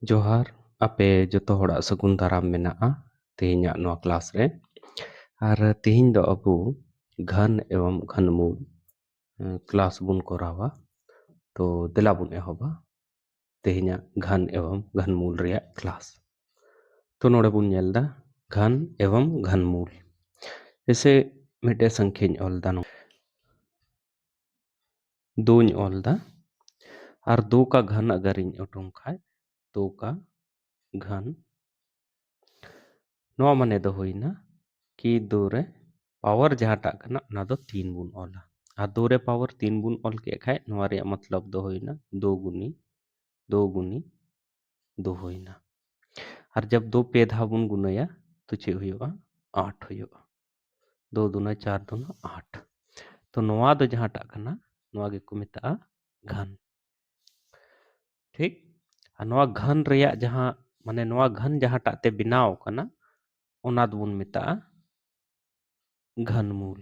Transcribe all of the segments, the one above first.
ᱡᱚᱦᱟᱨ ᱟᱯᱮ ᱡᱚᱛᱚ ᱦᱚᱲᱟᱜ ᱥᱟᱹᱜᱩᱱ ᱫᱟᱨᱟᱢ ᱢᱮᱱᱟᱜᱼᱟ ᱛᱮᱦᱮᱧᱟᱜ ᱱᱚᱣᱟ ᱠᱞᱟᱥ ᱨᱮ ᱟᱨ ᱛᱮᱦᱮᱧ ᱫᱚ ᱟᱵᱚ ᱜᱷᱟᱱ ᱮᱵᱚᱝ ᱜᱷᱟᱱᱢᱩᱞ ᱠᱞᱟᱥ ᱵᱚᱱ ᱠᱚᱨᱟᱣᱟ ᱛᱚ ᱫᱮᱞᱟ ᱵᱚᱱ ᱮᱦᱚᱵᱟ ᱛᱮᱦᱮᱧᱟᱜ ᱜᱷᱟᱱ ᱮᱵᱚᱝ ᱜᱷᱟᱱᱢᱩᱞ ᱨᱮᱭᱟᱜ ᱠᱞᱟस तो नोड़े बुन नेलदा घन एवं घनमूल जैसे मिटे संख्याñ ऑलदा दोñ ऑलदा और दो का घन अगर इन उठूं खाए दो का घन नवा माने दो होइना कि दो रे पावर जहाटा कना ना दो तीन बुन ऑला और दो रे पावर तीन बुन ऑल के खाए नवा रे मतलब दो होइना दो गुनी दो होइना और जब दो पे धा बुन गुनाया तो चे हुआ 8 हुआ दो दुना 4 दुना 8 तो नवा दो जहाटा कना नवा गे को मेता घन ठीक और नवा घन रेया जहां माने नवा घन जहाटा ते बिनाव कना ओना दोबन मेता घनमूल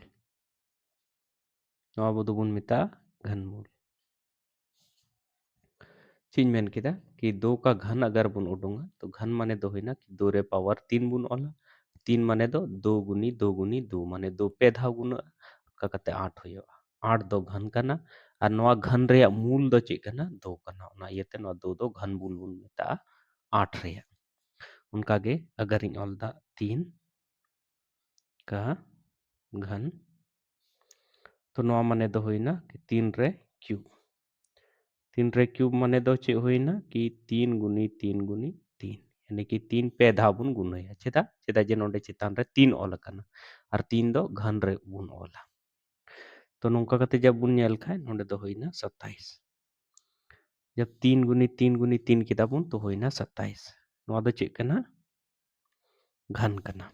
नवा दोबन मेता घनमूल चीज मेन केदा कि दो का घन अगर बुन उडूंगा तो घन माने दो होइना कि दो रे पावर तीन बुन ऑला तीन माने दो गुनी दो माने दो पे धाव गुना का कते 8 हुआ 8 दो घन कना और नवा घन रे मूल दो चे कना दो कना ओना इयते नवा दो दो घन बुन बुन मेता 8 रे उनका गे अगर इन ऑलदा 3 का घन तो नवा माने दो होइना कि 3 रे क्यूब 3 रे क्यूब माने दो चे होइना कि 3 3 यानी कि 3 पे धा बुन गुनाया चेदा चेदा जे नोंडे चितान रे 3 ऑल कना और 3 दो घन रे बुन ऑला तो नोंका कते जब बुन नेल खाए नोंडे दो होइना 27 जब 3 3 केदा बुन तो होइना 27 नवा दो चे कना घन कना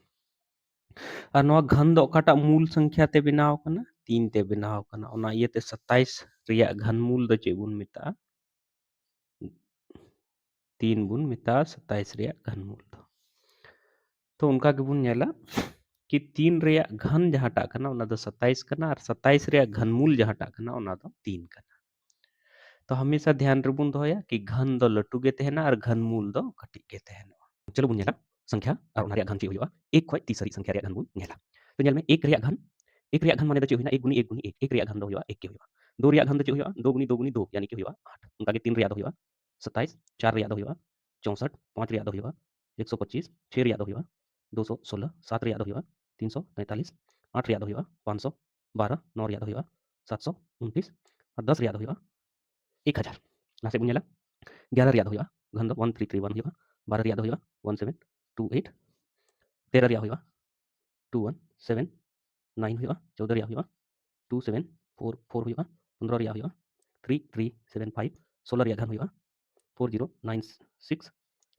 और नवा घन दो काटा मूल संख्या ते बनाव कना 3 ते बनाव कना ओना इयते 27 रिया घन मूल दो चे बुन मिता 3 बुन मिता 27 रिया घन मूल दो तो उनका के बुन नेला कि 3 रिया घन जहाटा कना ओना दो 27 कना और 27 रिया घन मूल जहाटा कना ओना दो 3 कना तो हमेशा ध्यान रे बुन दोया कि घन दो लटू गे तहना और घन मूल दो कटी गे तहना चलो बुन नेला संख्या और ओना रिया घन चे हुआ 1 खय तीसरी संख्या रिया घन बुन नेला तो नेल में 1 रिया घन माने दो चे हुइना 1 गुनी 1 गुनी 1 1 रिया घन दो हुआ 1 के हुआ 2 रिया घन दो चे हुआ 2 गुनी 2 यानी कि हुआ 8 उनका के 3 रिया दो हुआ 27 4 रिया दो हुआ 64 5 रिया दो हुआ 125 6 रिया दो हुआ 216 7 रिया दो हुआ 343 8 रिया दो हुआ 512 9 रिया दो हुआ 729 और 10 रिया दो हुआ 1000 लासे बुन नेला 11 रिया दो हुआ घन दो 1331 हुआ 12 रिया दो हुआ 1728 13 रिया हुआ 2179 हुआ 14 रिया हुआ 2744 हुआ 15 रिया हुआ 3375 16 रिया घन हुआ 4096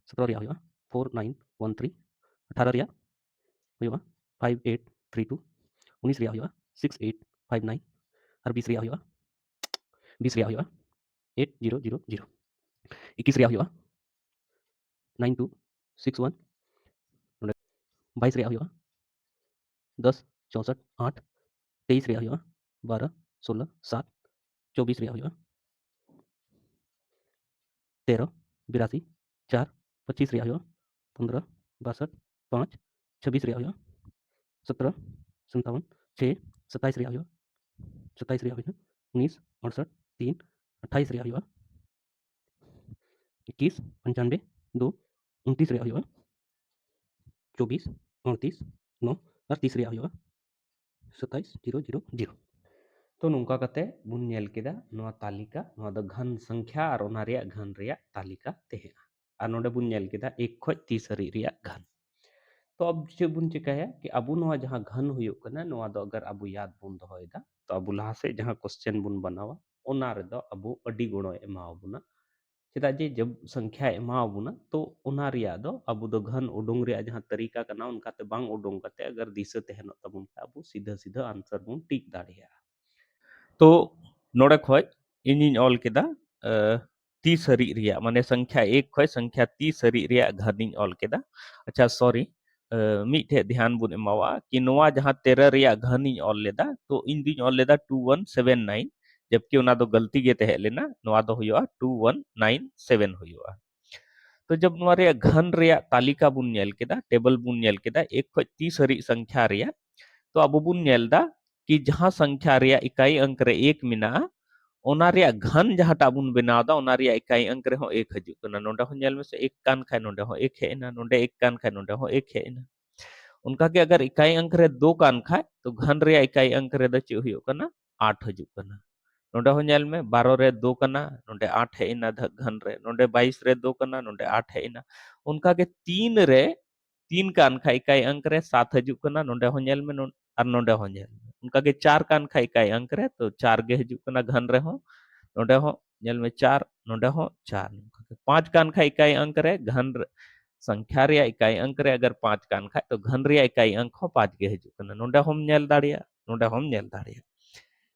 17 रिया हुआ 4913 18 रिया हुआ 5832 19 रिया हुआ 6859 और 20 रिया हुआ 20 रिया हुआ 8000 21 रिया हुआ 9261 22 रिया हुआ 10 64 8 23 रिया हुआ 12 16 7 24 रिया हुआ 13 82 4 25 रिया हुआ 15 62 5 26 रिया हुआ 17 57 6 27 रिया हुआ 27 रिया हुआ 19 68 3 28 रिया हुआ 21 95 2 29 रिया हुआ 24 38 9 और 30 रिया हुआ 27 0 0 0 तो नोंका कते बुन नेल केदा नोआ तालिका नोआ द घन संख्या और ओना रिया घन रिया तालिका तेहेना और नोडे बुन नेल केदा 1 खय 30 रिया घन तो अब चे बुन चिकाया कि अबु नोआ जहां घन हुयुग कना नोआ दो अगर अबु याद बुन दोहोयदा तो अबु लाहा से जहां क्वेश्चन बुन बनावा ओना रे दो अबु अडी गुणो एमावबुना चेदा जे जब संख्या एमावबुना तो ओना रिया दो अबु दो घन उडुंग रिया जहां तरीका कना उनकाते बांग उडुंग कते अगर दिशा तेहनो तबुन अबु सीधा सीधा आंसर बुन टिक दाड़िया तो नोड़े खय इनिन ऑल केदा 30 हरी रिया माने संख्या 1 खय संख्या 30 हरी रिया घनिन ऑल केदा अच्छा सॉरी मिठे ध्यान बुन एमावा कि नोआ जहां 13 रिया घनिन ऑल लेदा तो इन दिन ऑल लेदा 2179 जबकि ओना दो गलती गे तहे लेना नोआ दो हुआ 2197 हुआ तो जब नोरे घन रे तालिका बुन नेल केदा टेबल बुन नेल केदा 1 खoj 30 हरी संख्या रे तो अब बुन नेल दा कि जहां संख्या रे इकाई अंक रे 1 मिना ओना रे घन जहाटा बुन बनाव दा ओना रे इकाई अंक रे हो 1 हजू कना नोंडा हो नेल में से 1 कान खाय नोंडा हो 1 हेना नोंडे 1 कान खाय नोंडा हो 1 हेना उनका के अगर इकाई अंक रे 2 कान खाय तो घन रे इकाई अंक रे द चे हुयो कना 8 हजू कना नोंडे हो नेल में 12 रे 2 कना नोंडे 8 हेना घन रे नोंडे 22 रे 2 कना नोंडे 8 हेना उनका के 3 रे 3 कान खाय इकाई अंक रे 7 हजू कना नोंडे हो नेल में और नोंडे हो नेल उनका के 4 कान खाय इकाई अंक रे तो 4 गे हजू कना घन रे हो नोंडे हो नेल में 4 नोंडे हो 4 5 कान खाय इकाई अंक रे घन संख्या रे इकाई अंक रे अगर 5 कान खाय तो घन रे इकाई अंक हो 5 गे हजू कना नोंडे हम नेल दाड़िया नोंडे हम नेल दाड़िया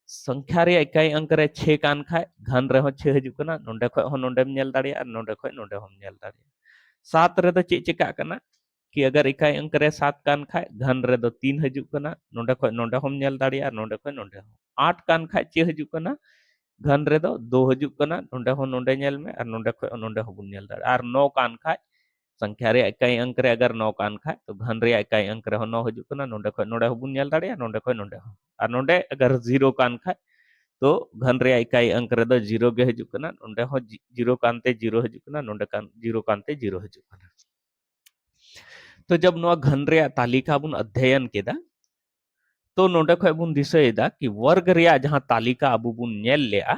संख्या रे इकाई अंक रे 6 कान खाय घन रे हो 6 हजू कना नोंडे खय हो नोंडेम नेल दाड़िया नोंडे खय नोंडे हम नेल दाड़िया 7 रे दो चे चिका कना कि अगर इकाई अंक रे 7 कान खाय घन रे दो 3 हजू कना नोंडे खय नोंडे हम नेल दाड़िया नोंडे खय नोंडे 8 कान खाय चे हजू कना घन रे दो 2 हजू कना नोंडे हो नोंडे नेल में और नोंडे खय नोंडे हो बुन नेल दाड़िया और 9 कान खाय संख्या रे इकाई अंक रे अगर 9 कान खाय तो घन रे इकाई अंक रे हो 9 हजू कना नोंडे खय नोंडे हो बुन नेल दाड़िया नोंडे खय नोंडे हो और नोंडे अगर 0 कान खाय तो घन रे इकाई अंक रे दो 0 गे हजू कना नोंडे हो 0 कानते 0 हजू कना नोंडे कान 0 कानते 0 हजू कना तो जब नो घन रे तालिका बुन अध्ययन केदा तो नोंडे खय बुन दिसयदा कि वर्ग रे जहां तालिका अबु बुन नेल लेआ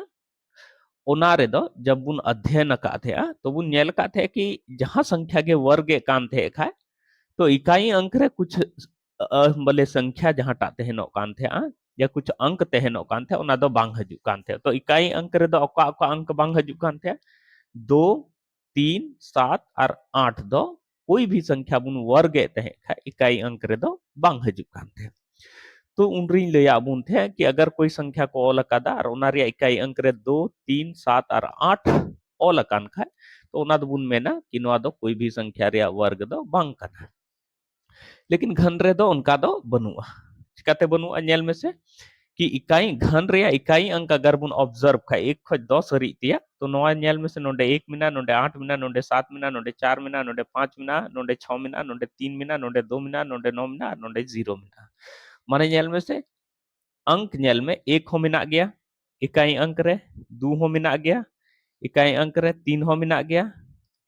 ओना रे दो जब बुन अध्ययन का थे तो बुन नेल का थे कि जहां संख्या के वर्ग कान थे खाय तो इकाई अंक रे कुछ बोले संख्या जहां टाते हैं कान थे या कुछ अंक तहनो कान थे ओना दो बांग हजू कान थे तो इकाई अंक रे दो ओका ओका अंक बांग हजू कान थे 2 3 7 और 8 दो कोई भी संख्या बुन वर्ग तहे खा इकाई अंक रे दो बांग हजू कान थे तो उनरी लया बुन थे कि अगर कोई संख्या को ओल कादा और ओना रे इकाई अंक रे 2 3 7 और 8 ओल कान खा तो ओना दो बुन मेना कि नोआ दो कोई भी संख्या रे वर्ग दो बांग काना लेकिन घन रे दो उनका दो बनुआ चिकाते बनुआ नेल में से कि इकाई घन रे इकाई अंक अगर बुन ऑब्जर्व खा 1 खoj 10 हरी तिया तो नोआ नेल में से नोंडे 1 मिना नोंडे 8 मिना नोंडे 7 मिना नोंडे 4 मिना नोंडे 5 मिना नोंडे 6 मिना नोंडे 3 मिना नोंडे 2 मिना नोंडे 9 मिना नोंडे 0 मिना माने नेल में से अंक नेल में 1 हो मिना गया इकाई अंक रे 2 हो मिना गया इकाई अंक रे 3 हो मिना गया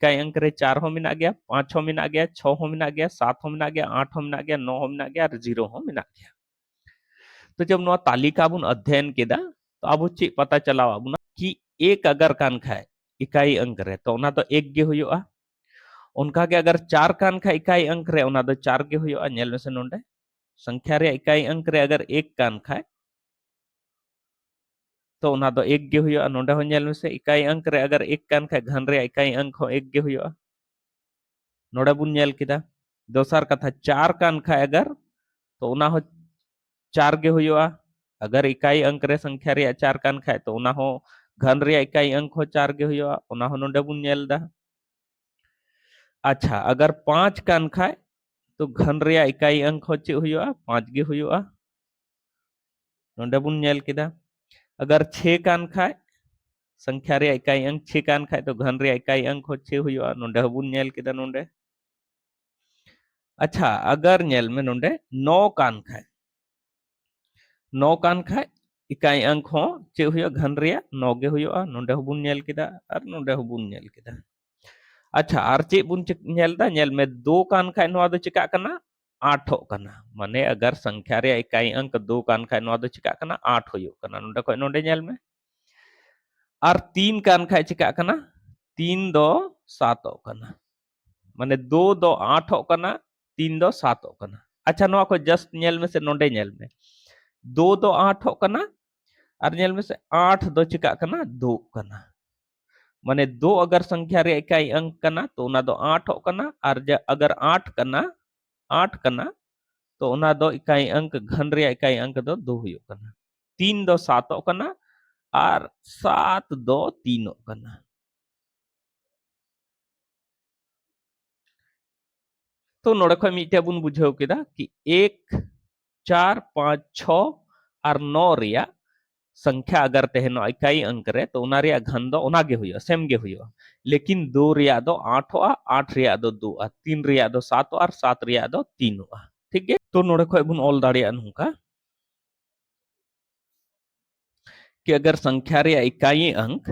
इकाई अंक रे 4 हो मिना गया 5 हो मिना गया 6 हो मिना गया 7 हो मिना गया 8 हो मिना गया 9 हो मिना गया और 0 हो मिना गया तो जब नोआ तालिका बुन अध्ययन केदा तो अब चे पता चला बुना कि एक अगर कान खाए इकाई अंक रे तो ओना तो एक गे हुयोआ उनका के अगर 4 कान खाए इकाई अंक रे ओना तो 4 गे हुयोआ नेल में से नोंडे संख्या रे इकाई अंक रे अगर एक कान खाए तो ओना दो एक गे हुयोआ नोंडे हो नेल में से इकाई अंक रे अगर एक कान खाए घन रे इकाई अंक हो एक गे हुयोआ नोंडे बुन नेल केदा दोसर कथा 4 कान खाए अगर तो ओना हो 4 गे हुयोआ अगर इकाई अंक रे संख्या रे 4 कान खाए तो ओना हो घन रे इकाई अंक हो 4 गे हुयोआ ओना हो नोंडे बुन नेल दा अच्छा अगर 5 कान खाए तो घन रे इकाई अंक हो चे हुयोआ 5 गे हुयोआ नोंडे बुन नेल केदा अगर 6 कान खाए संख्या रे इकाई अंक 6 कान खाए तो घन रे इकाई अंक हो 6 हुयोआ नोंडे हो बुन नेल केदा नोंडे अच्छा अगर नेल में नोंडे 9 कान खाए 9 कान खाए इकाई अंक हो चे हुयो घन रे 9 गे हुयोआ नोंडे हो बुन नेल केदा और नोंडे हो बुन नेल केदा अच्छा और चे बुन नेल दा नेल में 2 कान खाए नोआ दो चिका कना 8 हो कना माने अगर संख्या रे इकाई अंक 2 कान खाए नोआ दो चिका कना 8 हुयो कना नोंडे खय नोंडे नेल में और 3 कान खाए चिका कना 3 दो 7 हो कना माने 2 दो 8 हो कना 3 दो 7 हो कना अच्छा नोआ को जस्ट नेल में से नोंडे नेल में 2 दो 8 हो कना और नेल में से 8 दो चिका कना 2 कना माने 2 अगर संख्या रे इकाई अंक कना तो ओना दो 8 हो कना और अगर 8 कना तो ओना दो इकाई अंक घन रे इकाई अंक दो 2 हुयो कना 3 दो 7 हो कना और 7 दो 3 हो कना तो नोड़े खय मिटे बुन बुझाव केदा कि 1 4 5 6 और 9 रिया संख्या अगर तहनो इकाई अंक रे तो उना रिया घन दो ओना गे हुयो सेम गे हुयो लेकिन 2 रिया दो 8 आ 8 रिया दो 2 आ 3 रिया दो 7 और 7 रिया दो 3 आ ठीक है तो नोडे खय बुन ऑल दाड़िया नुका कि अगर संख्या रिया इकाई अंक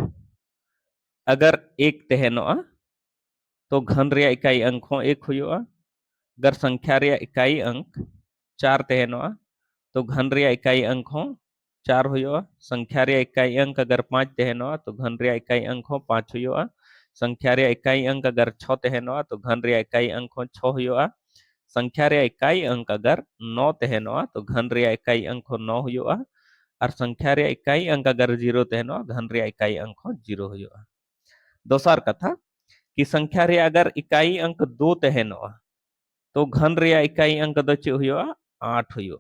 अगर एक तहनो तो घन रिया इकाई अंक हो एक हुयो अगर संख्या रिया इकाई अंक 4 तहनो तो घन रिया इकाई अंक हो 4 हुयो संख्या रिया इकाई अंक अगर 5 तहनो तो घन रिया इकाई अंक हो 5 हुयो संख्या रिया इकाई अंक अगर 6 तहनो तो घन रिया इकाई अंक हो 6 हुयो संख्या रिया इकाई अंक अगर 9 तहनो तो घन रिया इकाई अंक हो 9 हुयो और संख्या रिया इकाई अंक अगर 0 तहनो घन रिया इकाई अंक हो 0 हुयो दोसर कथा कि संख्या रिया अगर इकाई अंक 2 तहनो तो घन रिया इकाई अंक दो चे हुयो 8 हुयो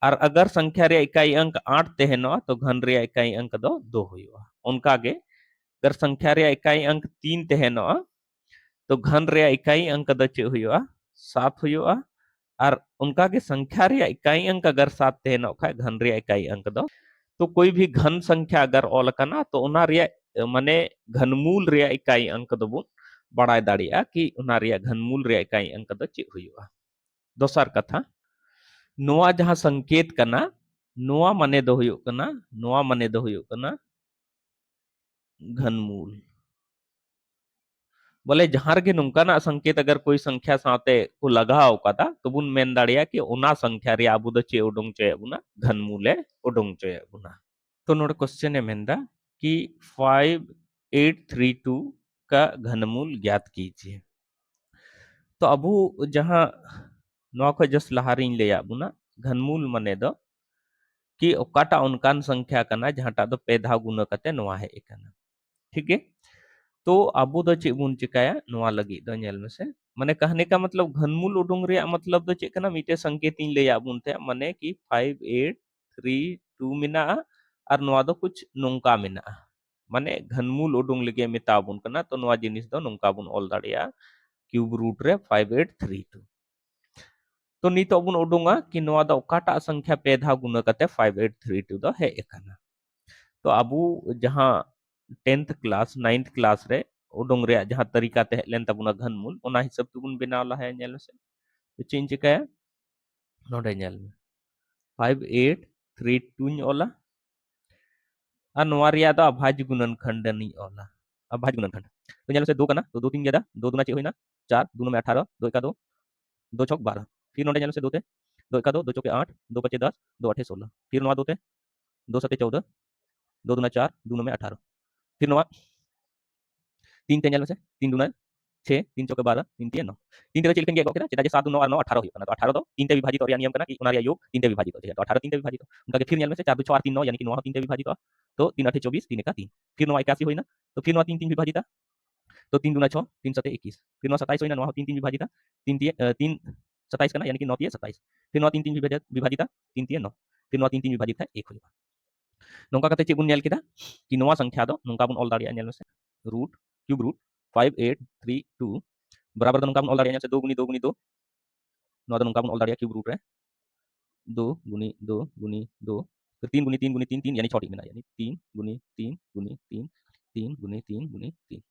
और अगर संख्या रिया इकाई अंक 8 तहनो तो घन रिया इकाई अंक दो 2 हुयो उनका गे अगर संख्या रिया इकाई अंक 3 तहनो तो घन रिया इकाई अंक दो चे हुयो 7 हुयो और उनका के संख्या रिया इकाई अंक अगर 7 तहनो खा घन रिया इकाई अंक दो तो कोई भी घन संख्या अगर ऑल कना तो उना रिया माने घनमूल रिया इकाई अंक दो बुन बड़ाय दाड़िया कि उना रिया घनमूल रिया इकाई अंक दो चे हुयो दोसर कथा नोआ जहां संकेत कना नोआ माने दो हुयो कना नोआ माने दो हुयो कना घनमूल बोले जहां गे नोंकाना संकेत अगर कोई संख्या साथे को लगाव कदा तो बुन मेन दाड़िया कि ओना संख्या रे आबु दो चे उडुंग चे बुना घनमूले उडुंग चे बुना तो नोड क्वेश्चन है मेंदा कि 5832 का घनमूल ज्ञात कीजिए तो अबू जहां नोआ को जस लहारिन ले बुना घनमूल माने दो कि ओकाटा उनकान संख्या कना जहांटा दो पे धाव गुना कते नोआ है एकना ठीक है तो अबू दो चे बुन चिकाया नोआ लगी दो नेल में से माने कहने का मतलब घनमूल उडुंग रे मतलब दो चे कना मिटे संकेत इन ले बुन थे माने कि 5832 मिना और नोआ दो कुछ नोंका मिना माने घनमूल उडुंग लगे मिता बुन कना तो नोआ जिनिस दो नोंका बुन ऑल दाड़िया क्यूब रूट रे 5832 तो नीतो बुन उडुंगा कि नोआ दो ओकाटा संख्या पे धा गुना कते 5832 दो है एकना तो अबू जहां 10th क्लास 9th क्लास रे उडुंग रे जहां तरीका ते लेन तबुना घनमूल ओना हिसाब तुबुन बनावला है नेल से तो चेंज चिकाया नोडे नेल में 5832 नी ओला आ नोआ रिया दा अभाज्य गुणनखंड नी ओला अभाज्य गुणनखंड तो नेल से 2 कना तो 2 3 ज्यादा 2 दुना चे होइना 4 2 में 18 2 का 2 2 चौक 12 फिर नोडे नेल से 2 थे 2 का 2 2 चौके 8 2 पचे 10 2 8 16 फिर नोआ 2 थे 2 सते 14 2 दुना 4 2 में 18 फिर नोआ 3 थे नेल में से 3 दुना 6 3 चौके 12 3 3 9 3 ते चिलकन गया केदा जे 7 2 9 और 9 18 होई तो 18 तो 3 ते विभाजित और या नियम करना कि उनारिया योग 3 ते विभाजित हो तो 18 3 ते विभाजित उनका के फिर नेल में से 4 2 6 8 3 9 यानी कि 9 3 ते विभाजित हो तो 3 8 24 3 का 3 फिर 9 81 होई ना तो फिर 9 3 3 विभाजित तो 3 दुना 6 3 7 21 फिर 9 27 होई ना 9 3 3 विभाजित 3 3 27 करना यानी कि 9 3 27 फिर 9 3 3 विभाजित 3 3 9 फिर 9 3 3 विभाजित 1 होई नोंका कते चे बुन नेल केदा कि नोआ संख्या दो नोंका बुन ऑल दाड़िया नेल में से रूट क्यूब रूट 5832 बराबर नोंका बुन ऑल दाड़िया से 2 गुनी 2 गुनी 2 नोआ नोंका बुन ऑल दाड़िया क्यूब रूट रे 2 गुनी 2 गुनी 2 फिर 3 गुनी 3 गुनी 3 3 यानी 6 मिला यानी 3 गुनी 3 गुनी 3 3 गुनी 3 गुनी 3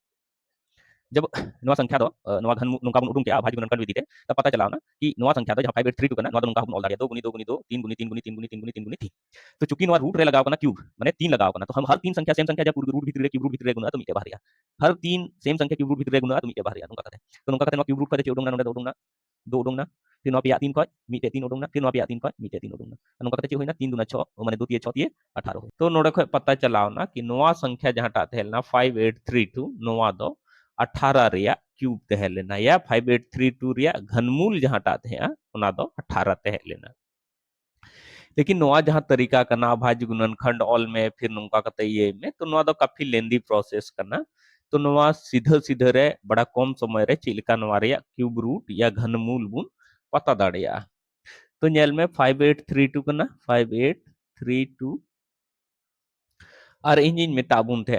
जब नवा संख्या दो नवा घन नुका उडुंग के अभाज्य गुणनखंड विधि थे तब पता चला ना कि नवा संख्या दो जहां 5832 करना नवा नुका ऑल दाड़िया 2 गुनी 2 गुनी 2 3 गुनी 3 गुनी 3 गुनी 3 गुनी 3 गुनी 3 तो चूंकि नवा रूट रे लगाओ करना क्यूब माने 3 लगाओ करना तो हम हर तीन संख्या सेम संख्या जब रूट भीतर क्यूब रूट भीतर गुना तो मिटे बाहरिया हर तीन सेम संख्या क्यूब रूट भीतर गुना तो मिटे बाहरिया नुका कहते तो नुका कहते नवा क्यूब रूट कहते उडुंग ना उडुंग ना 2 उडुंग ना फिर नवा पिया 3 को मिटे 3 उडुंग ना फिर नवा पिया 3 को मिटे 3 उडुंग ना नुका कहते होइना 3 दुना 6 माने 2 3 6 3 18 तो नोडे खय पता चलाओ ना कि नवा संख्या जहां टा थेलना 5832 नवा दो 18 रिया क्यूब तहे लेना या 5832 रिया घनमूल जहां टा थे ओना दो 18 तहे लेना लेकिन नोआ जहां तरीका करना अभाज्य गुणनखंड ऑल में फिर नुका कते ये में तो नोआ दो काफी लेंदी प्रोसेस करना तो नोआ सीधा सीधा रे बड़ा कम समय रे चिलका नोआ रे क्यूब रूट या घनमूल बुन पता दाड़िया तो नेल में 5832 करना 5832 और इंजिन में ताबुन थे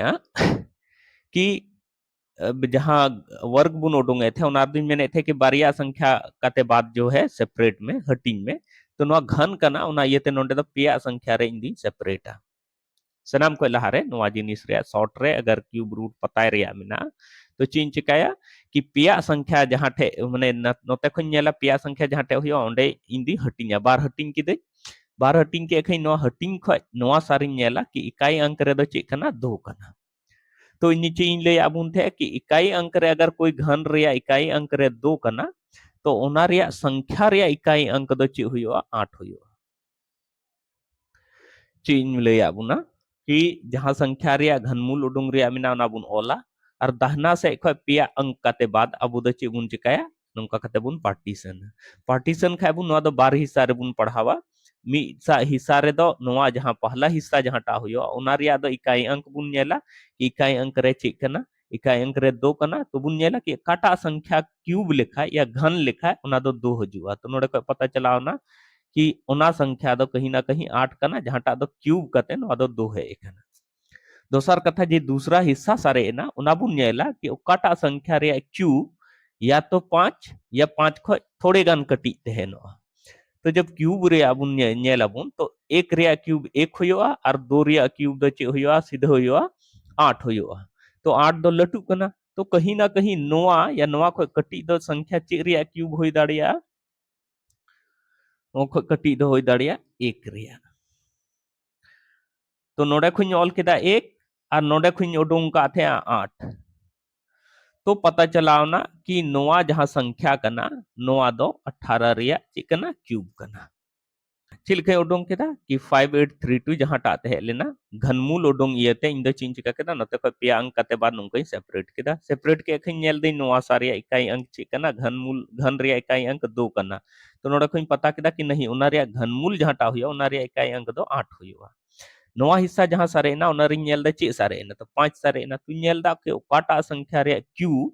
कि जहां वर्ग बुन उडुंगे थे उन आदमी मैंने थे कि बारिया संख्या काते बाद जो है सेपरेट में हटिंग में तो नोआ घन कना उना ये ते नोंडे द पिया संख्या रे इंदी सेपरेट सनाम को लहारे नोआ जिनिस रे शॉर्ट रे अगर क्यूब रूट पताय रे मिना तो चीन चिकाया कि पिया संख्या जहां ठे माने नोते खन नेला पिया संख्या जहां ठे होयो ओंडे इंदी हटिंगा बार हटिंग किदे बार हटिंग के खै नोआ हटिंग खय नोआ सारिन नेला कि इकाई अंक रे दो चे कना दो कना तो नीचे इन ले आबुन थे कि इकाई अंक रे अगर कोई घन रे इकाई अंक रे दो कना तो ओना रे संख्या रे इकाई अंक दो चे हुयो 8 हुयो चीन ले आबुना कि जहां संख्या रे घनमूल उडुंग रे मिना ना बुन ओला और दाहना से खय पिया अंक काते बाद अबु दो चे बुन चिकाया नंका काते बुन पार्टीशन पार्टीशन खाय बुन नोआ दो बार हिस्सा रे बुन पढ़ावा मी सा हिस्सा रे दो नोआ जहां पहला हिस्सा जहां टा हुयो ओना रे दो इकाई अंक बुन नेला इकाई अंक रे चे कना इकाई अंक रे दो कना तो बुन नेला कि काटा संख्या क्यूब लिखा या घन लिखा ओना दो दो हजुआ तो नोडे को पता चलावना कि ओना संख्या दो कहीं ना कहीं 8 कना जहां टा दो क्यूब कते नोआ दो 2 है एकना दोसर कथा जे दूसरा हिस्सा सारे ना उना बुन नेला कि ओकाटा संख्या रे क्यूब या तो 5 या 5 खो थोड़े गान कटी तहनो तो जब क्यूब रे बुन नेला बुन तो एक रे क्यूब एक होयोआ और दो रे क्यूब दो चे होयोआ सीधे होयोआ 8 होयोआ तो 8 दो लटू कना तो कहीं ना कहीं नोआ या नोआ खो कटी दो संख्या चे रे क्यूब होई दाड़िया ओ खो कटी दो होई दाड़िया एक रे तो नोडे खुñ ऑल केदा एक और नोडे खुñ उडुंग का थे 8 तो पता चलावना कि नोआ जहां संख्या कना नोआ दो 18 रिया चिकना क्यूब कना चिलके उडुंग केदा कि 5832 जहां टाते है लेना घनमूल उडुंग इयते इन दो चिन चिका केदा नते को पिया अंक कते बाद नुंको सेपरेट केदा सेपरेट के खኝ नेल दे नोआ सारिया इकाई अंक चिकना घनमूल घन रिया इकाई अंक 2 कना तो नोडे खኝ पता केदा कि नहीं उना रिया घनमूल जहां टा हुया उना रिया इकाई अंक दो 8 हुआ नोआ हिस्सा जहां सारे ना उना रिन नेल दा चे सारे ना तो 5 सारे ना तु नेल दा के ओकाटा संख्या रे क्यूब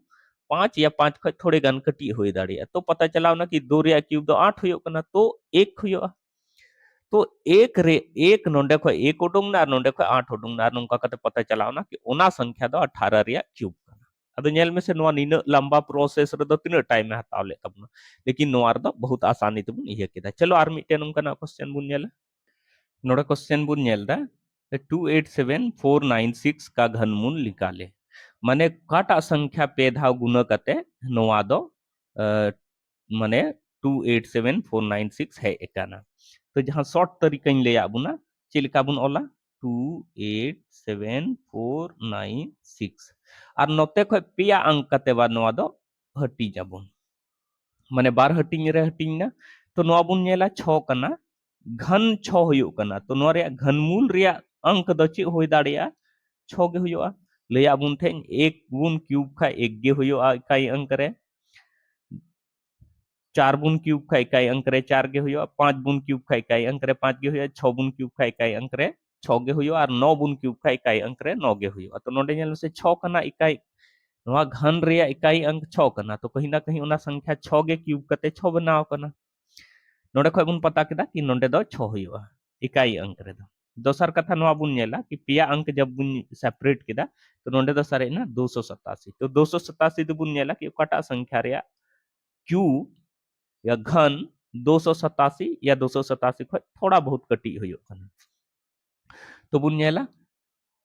5 या 5 खय थोड़े गान कटी होई दाड़िया तो पता चलाव ना कि 2 रे क्यूब दो 8 हुयो कना तो 1 हुयो तो एक रे एक नोंडे खय 1 उडुंग ना नोंडे खय 8 उडुंग ना नोंका कते पता चलाव ना कि ओना संख्या दो 18 रे क्यूब कना अदो नेल में से नोआ निना लंबा प्रोसेस रे दो तिना टाइम में हताव ले तबना लेकिन नोआ रे दो बहुत आसानी ते बुन इहे केदा चलो आर मिटे नोंका ना क्वेश्चन बुन नेला नोड़ा क्वेश्चन बुन नेल दा 287496 का घनमूल निकाले माने काटा संख्या पे धाव गुना कते नोआ दो माने 287496 है एकाना तो जहां शॉर्ट तरीका इन ले आबुना चिलका बुन ओला 287496 और नोते खय पिया अंक कते बा नोआ दो हटी जाबुन माने बार हटिंग रे हटिंग ना तो नोआ बुन नेला 6 कना घन 6 हुयो कना तो नोआ रे घनमूल रे अंक द चे होय दाड़िया 6 गे हुयो लया बुन थे 1 गुण क्यूब का 1 गे हुयो इकाई अंक रे 4 गुण क्यूब का इकाई अंक रे 4 गे हुयो 5 गुण क्यूब का इकाई अंक रे 5 गे हुयो 6 गुण क्यूब का इकाई अंक रे 6 गे हुयो और 9 गुण क्यूब का इकाई अंक रे 9 गे हुयो तो नोडे नेल से 6 कना इकाई नोआ घन रे इकाई अंक 6 कना तो कहीं ना कहीं उना संख्या 6 गे क्यूब कते 6 बनाव कना नोडे खय बुन पता केदा कि नोडे दो 6 हुयो इकाई अंक रे दो दोसर कथा नोआ बुन नेला कि पिया अंक जब बुन सेपरेट केदा तो नोडे दो सारे ना 287 तो 287 दो बुन नेला कि कटा संख्या रे क्यूब या घन 287 या 287 खय थोड़ा बहुत कटी हुयो कना तो बुन नेला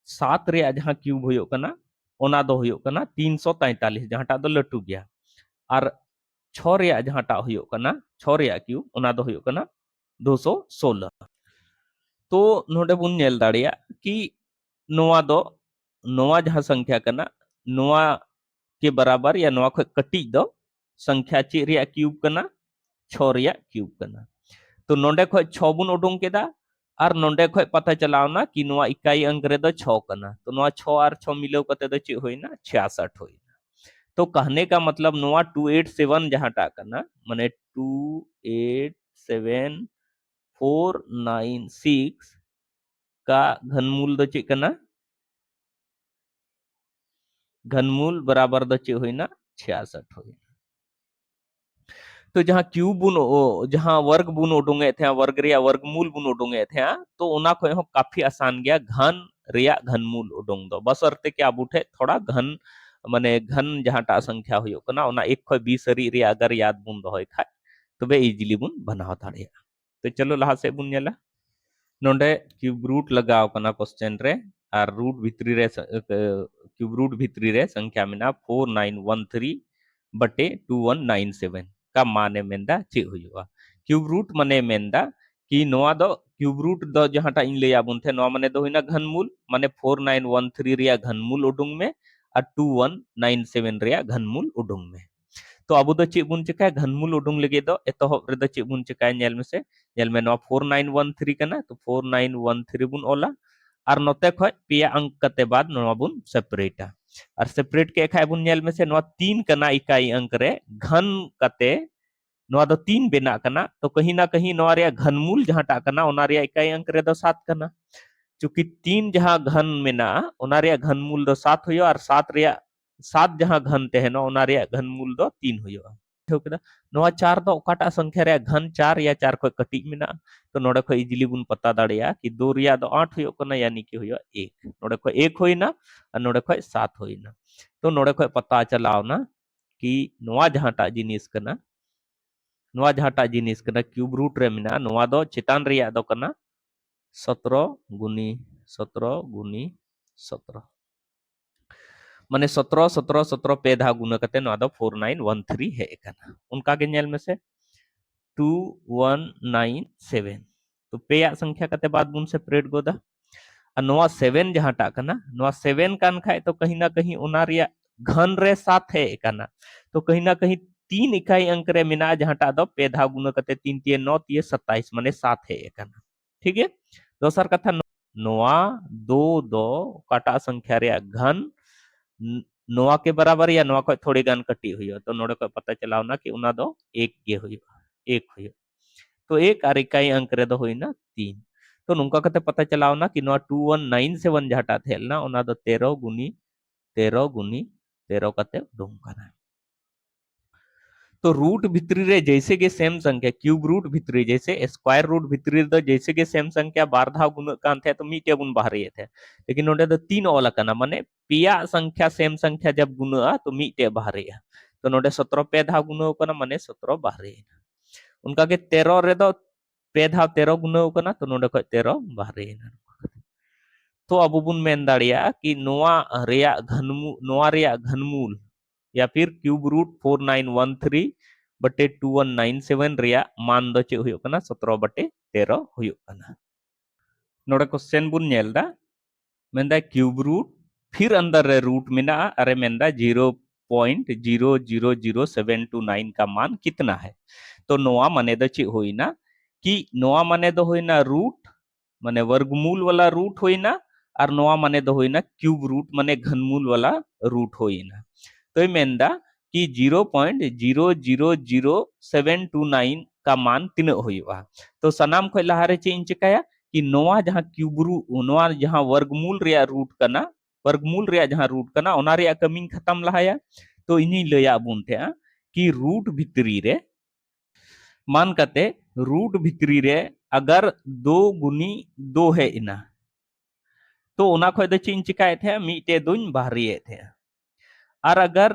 7 रे जहां क्यूब हुयो कना ओना दो हुयो कना 343 जहां टा दो लटू गया और 6 रे जहां टा हुयो कना 6 रे क्यूब ओना दो हुयो कना 216 तो नोडे बुन नेल दाड़िया कि नोआ दो नोआ जहां संख्या कना नोआ के बराबर या नोआ खय कटी दो संख्या चे रे क्यूब कना 6 रे क्यूब कना तो नोडे खय 6 बुन उडुंग केदा और नोडे खय पता चलावना कि नोआ इकाई अंक रे दो 6 कना तो नोआ 6 और 6 मिलाव कते दो चे होइना 66 होइना तो कहने का मतलब नोआ 287 जहां टा कना माने 287496 का घनमूल दो चे कना घनमूल बराबर द चे होइना 66 होइना तो जहां क्यूब बुन जहां वर्ग बुन उडुंगे थे वर्ग रिया वर्गमूल बुन उडुंगे थे तो ओना को हो काफी आसान गया घन रिया घनमूल उडुंग दो बस अर्थे क्या बुठे थोड़ा घन माने घन जहां टा संख्या हुयो कना ओना 1 खय 20 री रे अगर याद बुन दोय खाय तबे इजीली बुन बनाव दाड़िया तो चलो लहा से बुन नेला नोंडे क्यूब रूट लगाव कना क्वेश्चन रे और रूट भितरी रे क्यूब रूट भितरी रे संख्या मेना 4913 बटे 2197 का माने मेंदा चे हुआ क्यूब रूट माने मेंदा कि नोआ दो क्यूब रूट दो जहांटा इन ले आबुन थे नोआ माने दो हुइना घनमूल माने 4913 रिया घनमूल उडुंग में और 2197 रिया घनमूल उडुंग में तो अब दो चे बुन चिकाय घनमूल उडुंग लगे दो एतोहब रे दो चे बुन चिकाय नेल में से नेल में नो 4913 कना तो 4913 बुन ओला और नोते खय पिया अंक कते बाद नो बुन सेपरेटा और सेपरेट के खाय बुन नेल में से नो 3 कना इकाई अंक रे घन कते नो दो 3 बेना कना तो कहीं ना कहीं नो रे घनमूल जहां टा कना ओना रे इकाई अंक रे दो 7 कना चूंकि 3 जहां घन मेना ओना रे घनमूल दो 7 हुयो और 7 रे 7 जहां घन तहनो ओना रे घनमूल दो 3 हुयो ठोकदा नोआ 4 दो ओकाटा संख्या रे घन 4 या 4 को कटी मेना तो नोडे को इजीली बुन पता दाड़िया कि 2 रिया दो 8 हुयो कना यानी कि हुयो 1 नोडे को 1 होइना और नोडे को 7 होइना तो नोडे को पता चलावना कि नोआ जहांटा जिनिस कना नोआ जहांटा जिनिस कना क्यूब रूट रे मेना नोआ दो चितान रिया दो कना 17 गुनी 17 गुनी 17 माने 17 17 17 पे धा गुना कते नोआ दो 4913 है कना उनका के नेल में से 2197 तो पे या संख्या कते बाद बुन सेपरेट गोदा और नोआ 7 जहां टा कना नोआ 7 कान खाए तो कहीं ना कहीं ओना रिया घन रे साथ है कना तो कहीं ना कहीं 3 इकाई अंक रे मिना जहां टा दो पे धा गुना कते 3 3 9 3 27 माने 7 है कना ठीक है दोसर कथा नोआ 2 दो काटा संख्या रे घन नोआ के बराबर या नोआ को थोड़ी गान कटी हुई तो नोड़े को पता चलाओ ना कि उना दो एक के हुई एक हुई तो एक और इकाई अंक रे दो हुई ना 3 तो नुका कते पता चलाओ ना कि नोआ 2197 जहाटा थेल ना उना दो 13 गुनी 13 गुनी 13 कते डोंग कना तो रूट भितरी रे जैसे के सेम संख्या क्यूब रूट भितरी जैसे स्क्वायर रूट भितरी दो जैसे के सेम संख्या बार धा गुण कान थे तो मीटे बुन बाहर थे लेकिन नोडे दो 3 ओला कना माने पिया संख्या सेम संख्या जब गुणा तो मीटे बाहर तो नोडे 17 पे धा गुण कना माने 17 बाहर उनका के 13 रे दो पे धा 13 गुण कना तो नोडे को 13 बाहर तो अब बुन मेन दाड़िया कि नोआ रेया घनमूल नोआ रेया घनमूल या फिर क्यूब रूट 4913 बटे 2197 रिया मान दो चे हुयो कना 17 बटे 13 हुयो कना नोडे क्वेश्चन बुन नेलदा मेंदा क्यूब रूट फिर अंदर रे रूट मेना अरे मेंदा 0.000729 का मान कितना है तो नोआ माने दो चे होइना कि नोआ माने दो होइना रूट माने वर्गमूल वाला रूट होइना और नोआ माने दो होइना क्यूब रूट माने घनमूल वाला रूट होइना तो मेंदा कि 0.000729 का मान तीन हुआ तो सनाम को लहारे चे चिकाया कि नोआ जहां क्यूबरू नोआ जहां वर्गमूल रिया रूट कना वर्गमूल रिया जहां रूट कना ओना रिया कमिंग खत्म लहाया तो इन्हीं लया बुन थे कि रूट भितरी रे मान कते रूट भितरी रे अगर 2 गुनी 2 है इना तो ओना खय द चिन चिकाय थे मीटे दुन बाहरी थे और अगर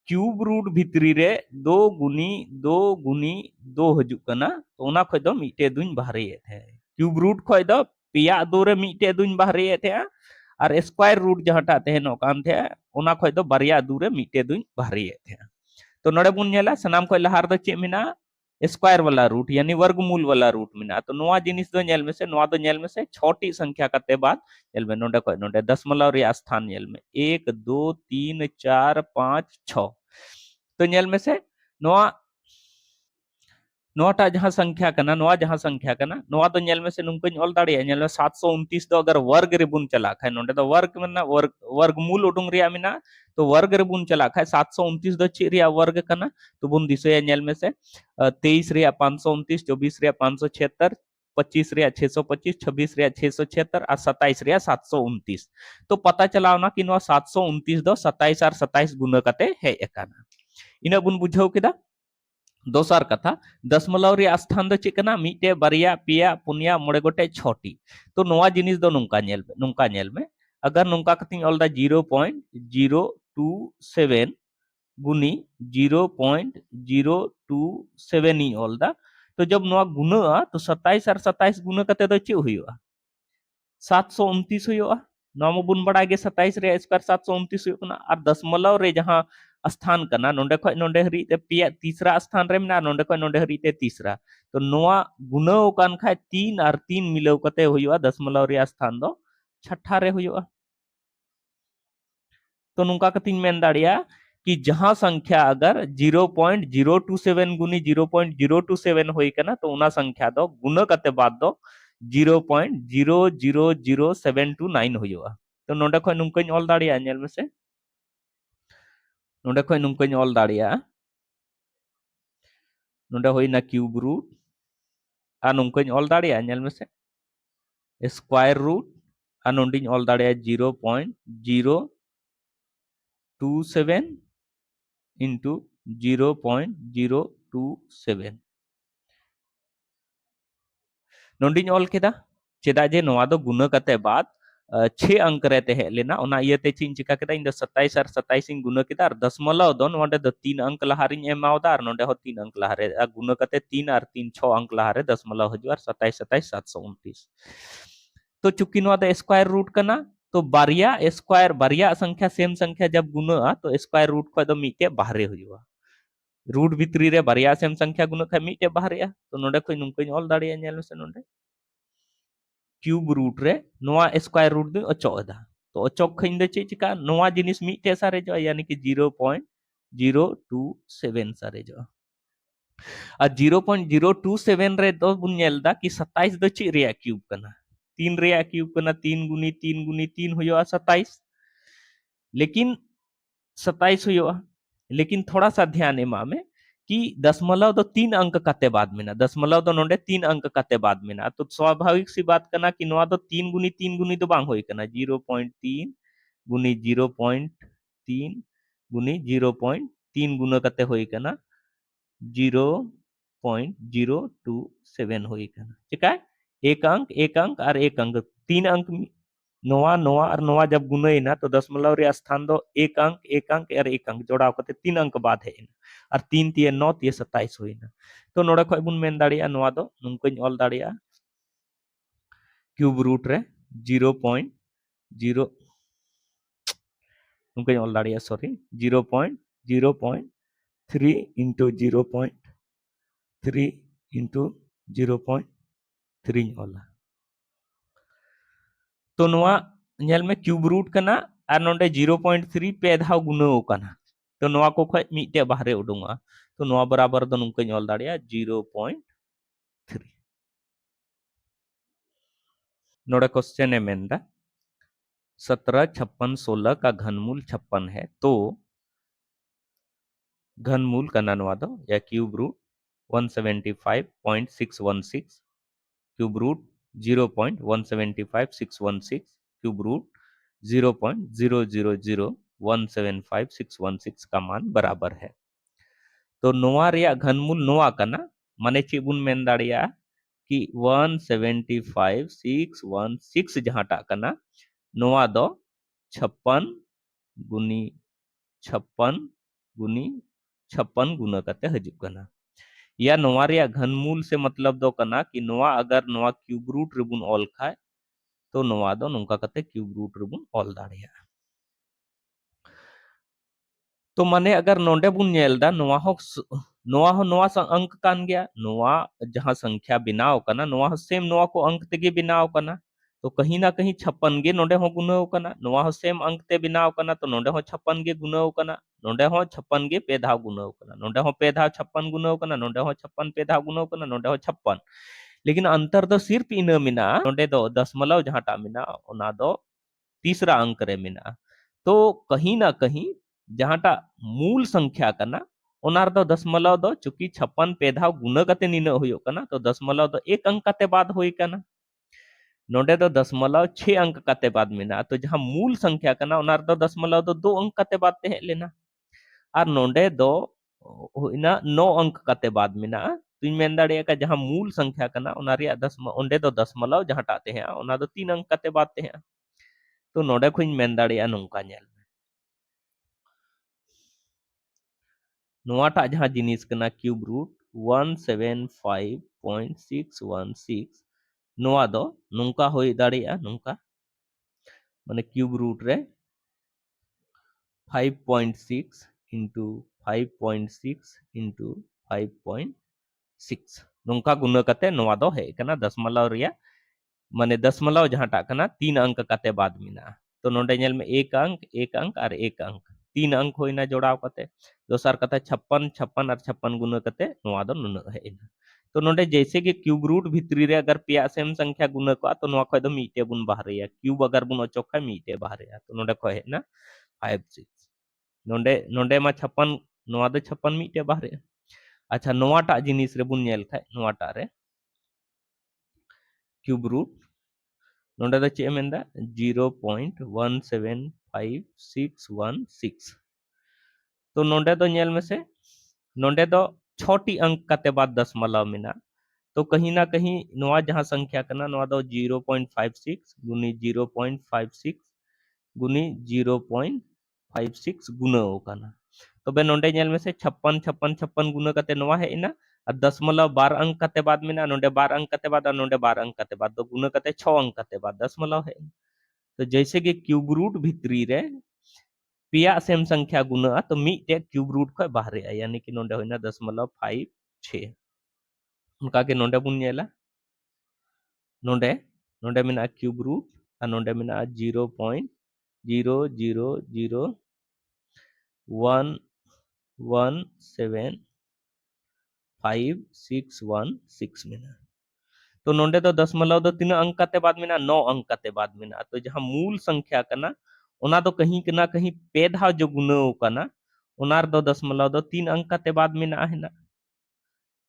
क्यूब रूट भितरी रे 2 गुनी 2 गुनी 2 हजू कना तो ओना खय दो मीटे दुन बाहरी थे क्यूब रूट खय दो पिया 2 रे मीटे दुन बाहरी थे और स्क्वायर रूट जहाटा थे नोकान थे ओना खय दो बारिया 2 रे मीटे दुन बाहरी थे तो नोडे बुन नेला सनाम खय लहार दो चे मिना स्क्वायर वाला रूट यानी वर्गमूल वाला रूट मिना तो नोआ जिनिस दो नेल में से नोआ दो नेल में से छोटी संख्या कते बाद नेल में नोडे खय नोडे दशमलव रे स्थान नेल में 1 2 3 4 5 6 तो नेल में से नोआ नोटा जहां संख्या कना नोआ जहां संख्या कना नोआ तो नेल में से नुंकन ऑल दाड़िया नेल में 729 तो अगर वर्ग रे बुन चला खाय नोडे तो वर्ग में वर्ग वर्गमूल उडुंग रिया मिना तो वर्ग रे बुन चला खाय 729 दो चे रिया वर्ग कना तो बुन दिसोया नेल में से 23 रिया 529 24 रिया 576 25 रिया 625 26 रिया 676 और 27 रिया 729 तो पता चलाओ ना कि नोआ 729 दो 27 और 27 गुना कते है एकाना इना बुन बुझाव केदा दोसर कथा दशमलव रे स्थान दो चिकना मीटे बारिया पिया पुनिया मोड़े गोटे छोटी तो नोआ जिनिस दो नुंका नेल में अगर नुंका कतिन ऑल दा 0.027 गुनी 0.027 ही ऑल दा तो जब नवा गुना तो 27 और 27 गुना कते दो चे हुआ 729 हुआ नवा मबुन बड़ा गे 27 रे स्क्वायर 729 हुआ ना और दशमलव रे जहां स्थान कना नोंडे खय नोंडे हरी ते पिया तीसरा स्थान रे ना नोंडे खय नोंडे हरी ते तीसरा तो नवा गुनाव कान खाय 3 और 3 मिलाव कते हुआ दशमलव रे स्थान दो छठा रे हुआ तो नुका कतिन मेन दाड़िया कि जहां संख्या अगर 0.027 गुनी 0.027 होई कना तो उना संख्या दो गुना कते बाद दो 0.000729 हुआ तो नोंडे खय नुंकन ऑल दाड़िया नेल में से नोंडे खय नुंकन ऑल दाड़िया नोंडे होइना क्यूब रूट आ नुंकन ऑल दाड़िया नेल में से स्क्वायर रूट आ नोंडिन ऑल दाड़िया 0.027 into 0.027 नोंडिन ऑल केदा चेदा जे नोवा दो गुना कते बाद 6 अंक रे ते लेना ओना इयते चिन चिका केदा इन 27 और 27 इन गुना केदा और दशमलव दो नोडे दो 3 अंक लहारिन एमावदा और नोडे हो 3 अंक लहारे गुना कते 3 और 3 6 अंक लहारे दशमलव हजू और 27 27 729 तो चुकी नोवा दो स्क्वायर रूट कना तो बारिया स्क्वायर बारिया संख्या सेम संख्या जब गुना तो स्क्वायर रूट खय दो मिटे बाहरे हुआ रूट भित्री रे बारिया सेम संख्या गुना खय मिटे बाहरे तो नोडे खय नुंकन ऑल दाड़िया नेल से नोडे क्यूब रूट रे नोआ स्क्वायर रूट दो अचोदा तो अचोक खइन दे चे चिका नोआ जिनिस मिटे सारे जो यानी कि 0.027 सारे जो आ 0.027 रे दो बुन नेलदा कि 27 दो चे रे क्यूब कना 3 रे क्यूब कना 3 गुनी 3 गुनी 3 हुआ 27 लेकिन 27 हुआ लेकिन थोड़ा सा ध्यान एमा में कि दशमलव दो 3 अंक कते बाद में ना दशमलव दो नोडे 3 अंक कते बाद में ना तो स्वाभाविक सी बात करना कि नोआ दो 3 गुनी तो बांग होई कना 0.3 गुनी 0.3 गुनी 0.3 गुना कते होई कना 0.027 होई कना ठीक है एक अंक और एक अंक 3 अंक नोआ नोआ और नोआ जब गुने ना तो दशमलव रे स्थान दो एक अंक और एक अंक जोड़ाव करते 3 अंक बाद है और 3 तिये 9 तिये 27 हुई ना तो नोडे खय बुन मेन दाड़िया नोआ दो नुंकन ऑल दाड़िया क्यूब रूट रे 0.0 नुंकन ऑल दाड़िया सॉरी 0.0.3 into 0.3 into 0.3 ऑला तो नोआ नेल में क्यूब रूट कना और नोडे 0.3 पे धाव गुनाव कना तो नोआ को खय मिटे बाहरे उडुंगा तो नोआ बराबर दो नुंकन ऑल दाड़िया 0.3 नोडे क्वेश्चन है मेंदा 17 56 16 का घनमूल 56 है तो घनमूल का ननवा दो या cube root 175.616 cube root 0.175616 cube root 0.000175616 का मान बराबर है तो नोआ रिया घनमूल नोआ कना माने चे बुन मेन दाड़िया कि 175,616 जहां टा कना नोआ दो 56 गुनी 56 गुनी 56 गुना कते हजू कना या नोआ रिया घनमूल से मतलब दो कना कि नोआ अगर नोआ क्यूब रूट रिबुन ऑल खाए तो नोआ दो नुंका कते क्यूब रूट रिबुन ऑल दाड़िया तो माने अगर नोंडे बुन नेलदा नोआ हो नोआ सा अंक कान गया नोआ जहां संख्या बिनाव कना नोआ हो सेम नोआ को अंक तेगे बिनाव कना तो कहीं ना कहीं 56 गे नोंडे हो गुनाव कना नोआ हो सेम अंक ते बिनाव कना तो नोंडे हो 56 गे गुनाव कना नोंडे हो 56 गे पे धाव गुनाव कना नोंडे हो पे धाव 56 गुनाव कना नोंडे हो 56 पे धाव गुनाव कना नोंडे हो 56 लेकिन अंतर दो सिर्फ इन मिना नोंडे दो दशमलव जहां टा मिना ओना दो तीसरा अंक रे मिना तो कहीं ना कहीं जहांटा मूल संख्या कना ओनार दो दशमलव दो चूंकि 56 पे धाव गुना कते निना हुयो कना तो दशमलव दो एक अंक कते बाद होई कना नोडे दो दशमलव 6 अंक कते बाद मिना तो जहां मूल संख्या कना ओनार दो दशमलव दो 2 अंक कते बाद ते लेना और नोडे दो होइना 9 अंक कते बाद मिना तुम मेन दाड़िया का जहां मूल संख्या कना ओनारिया ओंडे दो दशमलव जहां टाते हैं ओना दो 3 अंक कते बाद ते हैं तो नोडे खुइन मेन दाड़िया नोंका नेल नोआटा जहां जिनिस कना क्यूब रूट 175 5.616 नोआ दो नोंका होई दाड़िया नोंका माने क्यूब रूट रे 5.6 into 5.6 into 5.6 नोंका गुना कते नोआ दो है कना दशमलव रिया माने दशमलव जहाटा कना 3 अंक कते बाद मिना तो नोंडे नेल में एक अंक और एक अंक 3 अंक होइना जोड़ाव कते दोसर कते 56 56 और 56 गुना कते नोआ दो नुन है तो नोंडे जैसे कि क्यूब रूट भितरी रे अगर पिया सेम संख्या गुना को तो नोआ खय दो मीटे बुन बाहरिया क्यूब अगर बुन अचोक खय मीटे बाहरिया तो नोंडे खय है ना 56 नोंडे नोंडे मा 56 नोआ दो 56 मीटे बाहरे अच्छा नोआटा जिनिस रे बुन नेल खाय नोआटा रे क्यूब रूट नोंडे दो चे मेंदा 0.175616 तो नोंडे दो नेल में से नोंडे दो छोटी अंक कते बाद दशमलव मिना तो कहीं ना कहीं नोआ जहां संख्या कना नोआ दो 0.56 गुनी 0.56 गुनी 0.56 गुना ओकाना तो बे नोंडे नेल में से 56 56 56 गुना कते नोआ है इना और दशमलव 12 अंक कते बाद मिना नोंडे 12 अंक कते बाद और नोंडे 12 अंक कते बाद तो गुना कते 6 अंक कते बाद दशमलव है तो जैसे कि क्यूब रूट भितरी रे पिया सेम संख्या गुना तो मीटे क्यूब रूट खय बाहरे यानी कि नोंडे होइना 0.56 उनका के नोंडे बुन नेला नोंडे नोंडे मिना क्यूब रूट और नोंडे मिना 0.000117516 मिना तो नोंडे दो दशमलव दो 3 अंक कते बाद मिना 9 अंक कते बाद मिना तो जहां मूल संख्या कना ओना दो कहीं ना कहीं पेधा जो गुना कना ओनार दो दशमलव दो 3 अंक कते बाद मिना है ना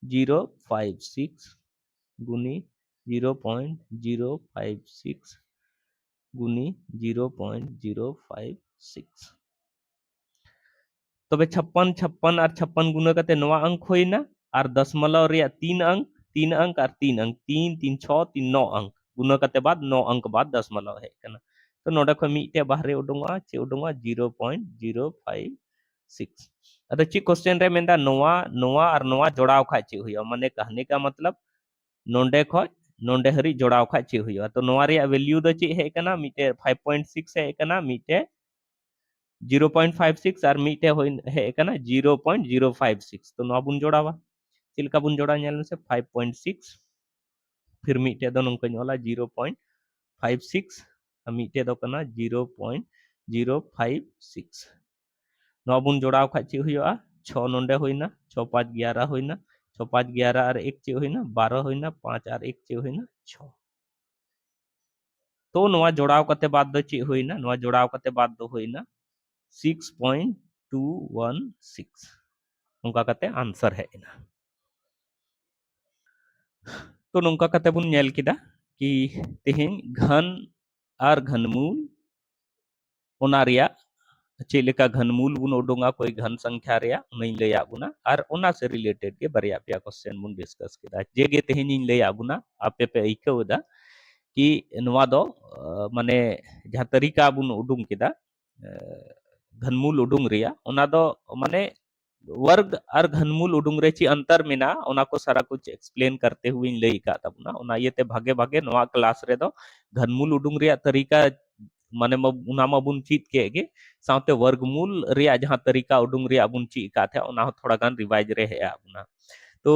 0.56 गुनी 0.056 गुनी 0.056 तबे 56 56 और 56 गुना कते नवा अंक होइना और दशमलव रे 3 अंक 3 अंक और 3 अंक 3 3 6 3 9 अंक गुना कते बाद 9 अंक बाद दशमलव है कना तो नोडे खो मीटे बाहरे उडुंगा चे उडुंगा 0.056 अदा ची क्वेश्चन रे मेंदा नोवा नोवा और नोवा जोड़ाव खा चे हुई माने कहने का मतलब नोंडे खो नोंडे हरी जोड़ाव खा चे हुई तो नोवा रे वैल्यू दो चे है कना मीटे 5.6 है कना मीटे 0.56 और मीटे है कना 0.056 तो नोवा बुन जोड़ावा चिलका बुन जोड़ा नेल में से 5.6 फिर मीटे दो नंको नोला 0.56 मीटे दो कना 0.056 नोवा बुन जोड़ाव खा चे हुआ 6 नोंडे होइना 6 5 11 होइना 6 5 11 और 1 चे होइना 12 होइना 5 और 1 चे होइना 6 तो नोवा जोड़ाव कते बाद दो चे होइना नोवा जोड़ाव कते बाद दो होइना 6.216 उनका कते आंसर है इना तो नोंका कते बुन नेल किदा कि तेहेन घन और घनमूल ओना रिया चेलेका घनमूल बुन उडुंगा कोई घन संख्या रिया नहीं लैया बुना और ओना से रिलेटेड के बरिया पिया क्वेश्चन बुन डिस्कस किदा जेगे तेहेन इन लैया बुना आपे पे इकौदा कि नवा दो माने जहां तरीका बुन उडुंग किदा घनमूल उडुंग रिया ओना दो माने वर्ग और घनमूल उडुंग रे ची अंतर मिना ओना को सारा कुछ एक्सप्लेन करते हुए इन लई का तबना ओना येते भागे भागे नवा क्लास रे दो घनमूल उडुंग रिया तरीका माने उना बुन चीत के गे साथे वर्गमूल रिया जहां तरीका उडुंग रिया बुन ची का थे ओना थोड़ा गान रिवाइज रे है बुना तो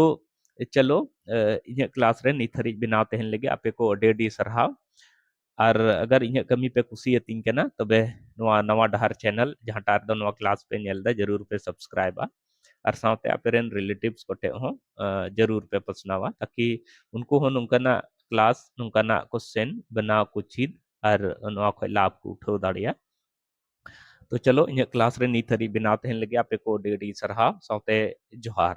चलो इन क्लास रे निथरी बनाव तेहन लगे आपे को डेडी सरहाव और अगर इन कमी पे कुसी तीन के ना तबे नवा नवा डहार चैनल जहां टार दो नवा क्लास पे नेल दा जरूर पे सब्सक्राइब और साथे आपेरेन रिलेटिव्स कोटे हो जरूर पे पसनावा ताकि उनको हो नुकना क्लास नुकना क्वेश्चन बनाव को चीज और नवा खय लाभ को उठाव दाड़िया तो चलो इन क्लास रे निथरी बनाव तेहन लगे आपे को डेडी सरहाव साथे जोहार